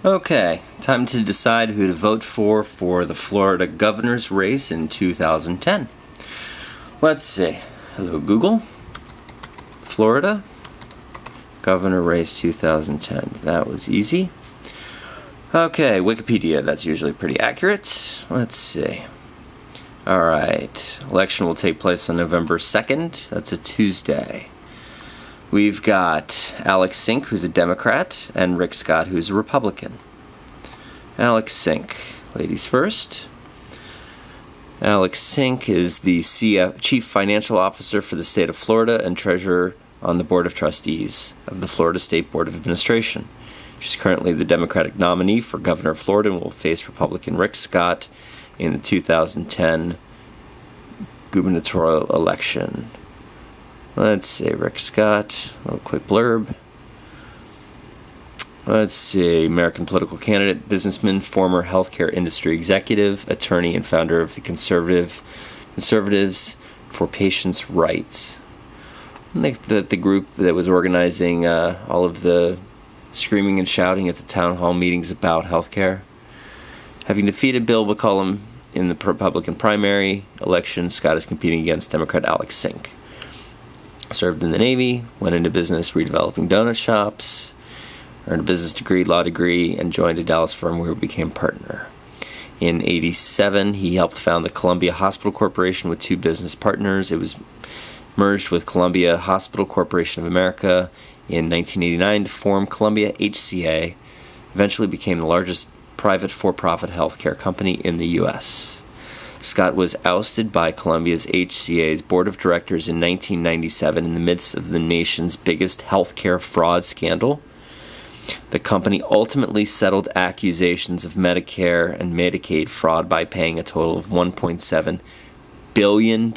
Okay, time to decide who to vote for the Florida governor's race in 2010. Let's see. Hello, Google. Florida governor race 2010. That was easy. Okay, Wikipedia. That's usually pretty accurate. Let's see. Alright, election will take place on November 2nd. That's a Tuesday. We've got Alex Sink, who's a Democrat, and Rick Scott, who's a Republican. Alex Sink, ladies first. Alex Sink is the Chief Financial Officer for the state of Florida and Treasurer on the Board of Trustees of the Florida State Board of Administration. She's currently the Democratic nominee for Governor of Florida and will face Republican Rick Scott in the 2010 gubernatorial election. Let's see, Rick Scott, a little quick blurb. Let's see, American political candidate, businessman, former healthcare industry executive, attorney, and founder of the Conservatives for Patients' Rights. I think that the group that was organizing all of the screaming and shouting at the town hall meetings about healthcare. Having defeated Bill McCollum in the Republican primary election, Scott is competing against Democrat Alex Sink. Served in the Navy, went into business redeveloping donut shops, earned a business degree, law degree, and joined a Dallas firm where he became partner. In '87, he helped found the Columbia Hospital Corporation with two business partners. It was merged with Columbia Hospital Corporation of America in 1989 to form Columbia HCA, eventually became the largest private for-profit healthcare company in the U.S. Scott was ousted by Columbia's HCA's board of directors in 1997 in the midst of the nation's biggest healthcare fraud scandal. The company ultimately settled accusations of Medicare and Medicaid fraud by paying a total of $1.7 billion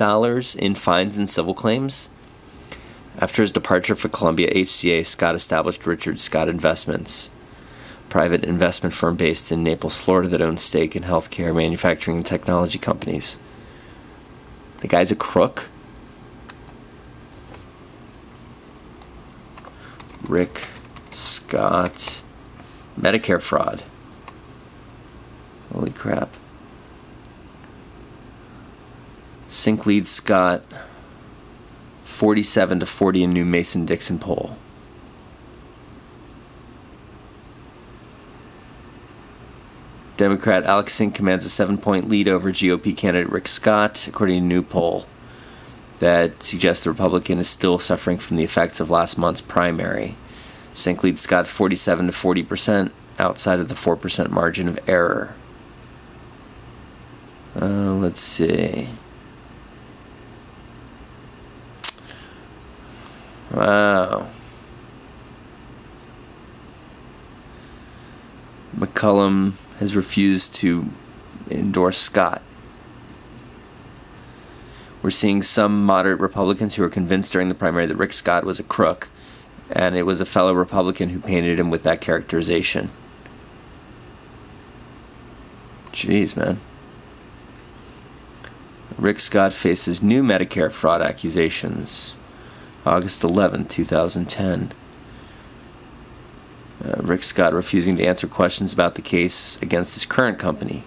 in fines and civil claims. After his departure for Columbia HCA, Scott established Richard Scott Investments, private investment firm based in Naples, Florida that owns stake in healthcare, manufacturing, and technology companies. The guy's a crook. Rick Scott. Medicare fraud. Holy crap. Sink leads Scott 47-40 in new Mason-Dixon poll. Democrat Alex Sink commands a 7-point lead over GOP candidate Rick Scott, according to a new poll that suggests the Republican is still suffering from the effects of last month's primary. Sink leads Scott 47-40%, outside of the 4% margin of error. Let's see. Wow. McCollum has refused to endorse Scott. We're seeing some moderate Republicans who are convinced during the primary that Rick Scott was a crook, and it was a fellow Republican who painted him with that characterization. Jeez, man. Rick Scott faces new Medicare fraud accusations. August 11, 2010. Rick Scott refusing to answer questions about the case against his current company.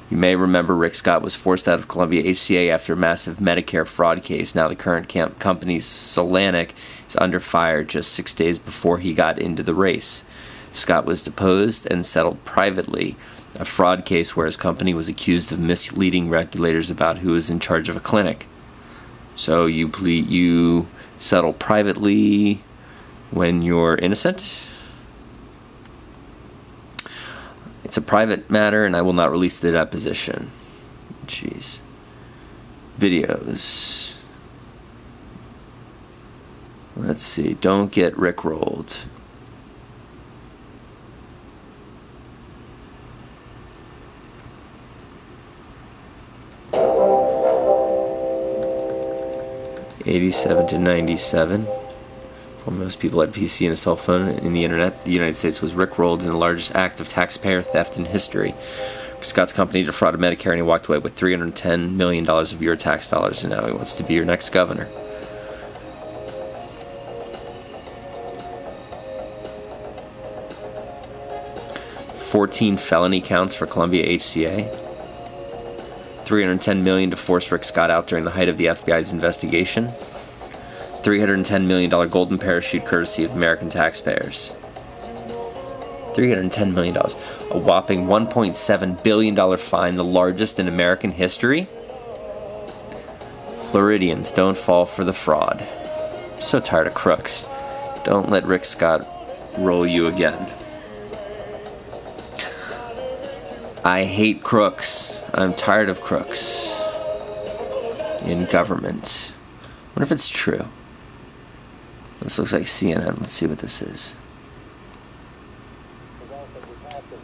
You may remember Rick Scott was forced out of Columbia HCA after a massive Medicare fraud case. Now the current company, Solanic, is under fire just 6 days before he got into the race. Scott was deposed and settled privately a fraud case where his company was accused of misleading regulators about who was in charge of a clinic. So you settle privately when you're innocent? It's a private matter, and I will not release the deposition. Jeez. Videos. Let's see. Don't get rickrolled. '87 to '97. For most people had a PC and a cell phone and the internet, the United States was rickrolled in the largest act of taxpayer theft in history. Scott's company defrauded Medicare and he walked away with $310 million of your tax dollars, and now he wants to be your next governor. 14 felony counts for Columbia HCA. $310 million to force Rick Scott out during the height of the FBI's investigation. $310 million golden parachute courtesy of American taxpayers. $310 million. A whopping $1.7 billion fine, the largest in American history. Floridians, don't fall for the fraud. I'm so tired of crooks. Don't let Rick Scott roll you again. I hate crooks. I'm tired of crooks in government. I wonder if it's true. This looks like CNN. Let's see what this is.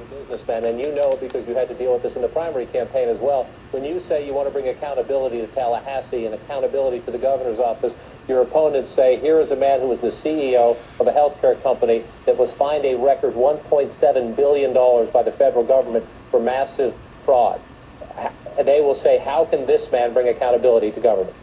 Businessman, and you know, because you had to deal with this in the primary campaign as well, when you say you want to bring accountability to Tallahassee and accountability to the governor's office, your opponents say, here is a man who was the CEO of a healthcare company that was fined a record $1.7 billion by the federal government for massive fraud. And they will say, how can this man bring accountability to government?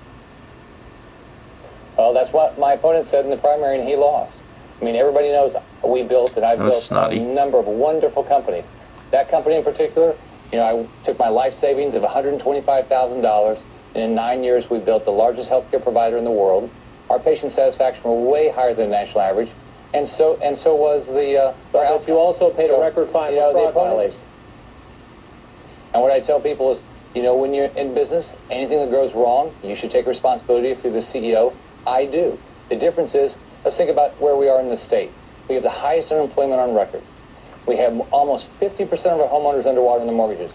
Well, that's what my opponent said in the primary, and he lost. I mean, everybody knows we built, and I've built a number of wonderful companies. That company in particular, you know, I took my life savings of $125,000, and in 9 years we built the largest healthcare provider in the world. Our patient satisfaction was way higher than the national average, and so was the. But you also paid a record fine for fraud violation. And what I tell people is, you know, when you're in business, anything that goes wrong, you should take responsibility if you're the CEO. I do. The difference is, let's think about where we are in the state. We have the highest unemployment on record. We have almost 50% of our homeowners underwater in the mortgages.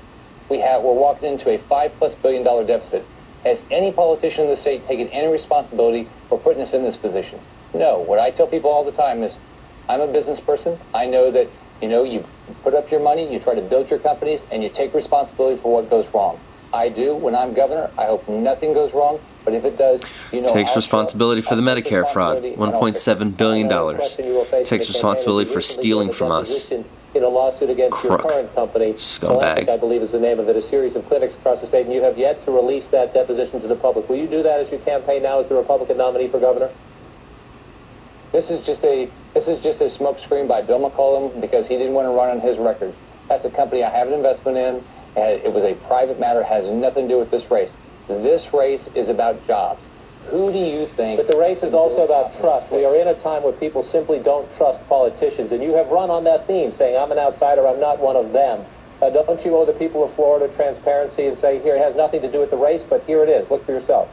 We're walking into a $5+ billion deficit. Has any politician in the state taken any responsibility for putting us in this position? No. What I tell people all the time is, I'm a business person. I know that, you know, you put up your money, you try to build your companies, and you take responsibility for what goes wrong. I do. When I'm governor, I hope nothing goes wrong. But if it does, you know, takes responsibility for the Medicare fraud, $1.7 billion. Takes responsibility for stealing from us. In a lawsuit against your current company, scumbag, I believe is the name of it, a series of clinics across the state, and you have yet to release that deposition to the public. Will you do that as you campaign now as the Republican nominee for governor? This is just a smokescreen by Bill McCollum because he didn't want to run on his record. That's a company I have an investment in. It was a private matter, has nothing to do with this race. This race is about jobs. Who do you think... But the race is also about trust. We are in a time where people simply don't trust politicians, and you have run on that theme, saying, I'm an outsider, I'm not one of them. Don't you owe the people of Florida transparency and say, here, it has nothing to do with the race, but here it is. Look for yourself.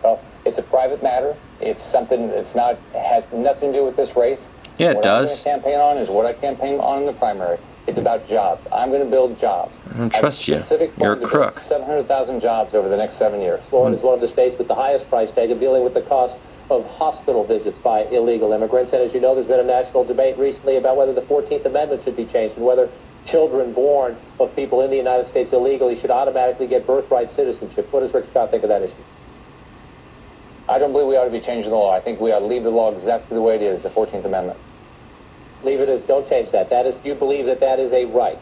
Well, it's a private matter. It's something that's not... It has nothing to do with this race. Yeah, it does. What I'm going to campaign on is what I campaign on in the primary. It's about jobs. I'm going to build jobs. I don't trust you. You're a crook. 700,000 jobs over the next 7 years. Florida is one of the states with the highest price tag of dealing with the cost of hospital visits by illegal immigrants. And as you know, there's been a national debate recently about whether the 14th Amendment should be changed and whether children born of people in the United States illegally should automatically get birthright citizenship. What does Rick Scott think of that issue? I don't believe we ought to be changing the law. I think we ought to leave the law exactly the way it is, the 14th Amendment. Leave it as, don't change that. That is, you believe that that is a right.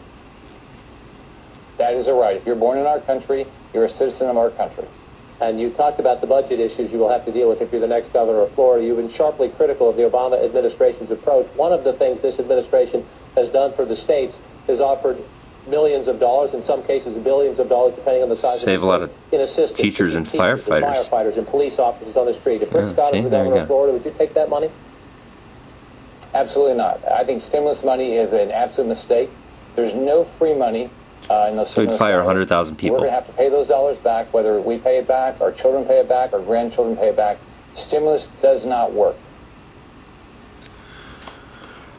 That is a right. If you're born in our country, you're a citizen of our country. And you talked about the budget issues you will have to deal with if you're the next governor of Florida. You've been sharply critical of the Obama administration's approach. One of the things this administration has done for the states is offered millions of dollars, in some cases billions of dollars, depending on the size Save of the a lot of in assistance teachers and firefighters. And police officers on the street. If Rick Scott was the governor of Florida, would you take that money? Absolutely not. I think stimulus money is an absolute mistake. There's no free money in those. So we'd fire 100,000 people. We're going to have to pay those dollars back, whether we pay it back, our children pay it back, our grandchildren pay it back. Stimulus does not work.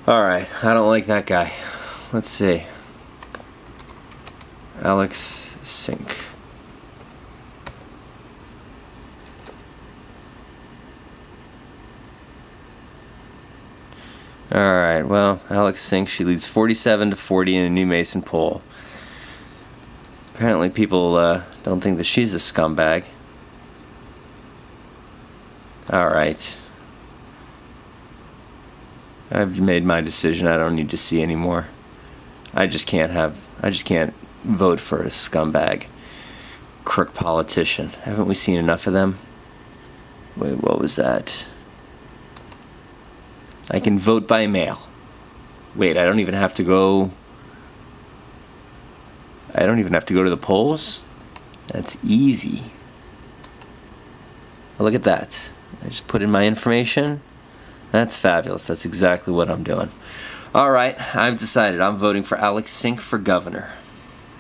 All right. I don't like that guy. Let's see. Alex Sink. All right, well, Alex Sink, she leads 47-40 in a new Mason poll. Apparently people don't think that she's a scumbag. All right. I've made my decision. I don't need to see anymore. I just can't vote for a scumbag, crook politician. Haven't we seen enough of them? Wait, what was that? I can vote by mail. Wait, I don't even have to go... I don't even have to go to the polls? That's easy. Look at that. I just put in my information. That's fabulous. That's exactly what I'm doing. All right, I've decided I'm voting for Alex Sink for governor.